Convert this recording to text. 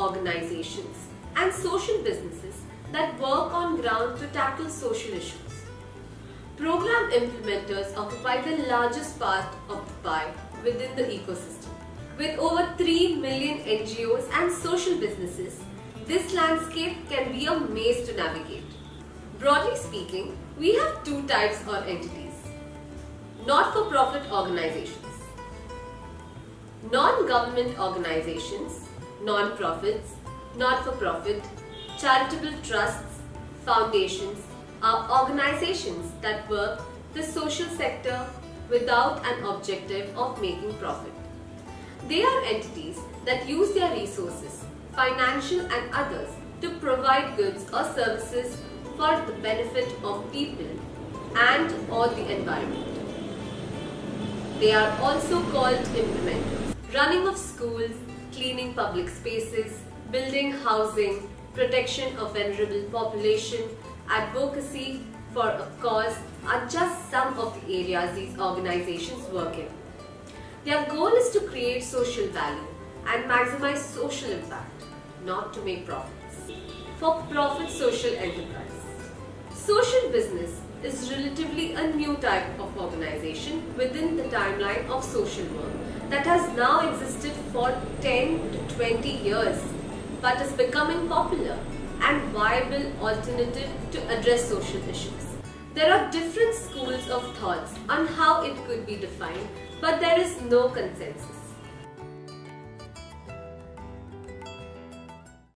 organizations and social businesses that work on ground to tackle social issues. Program implementers occupy the largest part of the pie within the ecosystem. With over 3 million NGOs and social businesses, this landscape can be a maze to navigate. Broadly speaking, we have two types or entities. Not-for-profit organizations. Non-government organizations, non-profits, not-for-profit, charitable trusts, foundations are organizations that work the social sector without an objective of making profit. They are entities that use their resources, financial and others, to provide goods or services for the benefit of people and or the environment. They are also called implementers. Running of schools, cleaning public spaces, building housing, protection of vulnerable population, advocacy for a cause are just some of the areas these organizations work in. Their goal is to create social value and maximize social impact, not to make profits. For-profit social enterprise. Social business is relatively a new type of organization within the timeline of social work that has now existed for 10 to 20 years but is becoming popular and viable alternative to address social issues. There are different schools of thoughts on how it could be defined, but there is no consensus.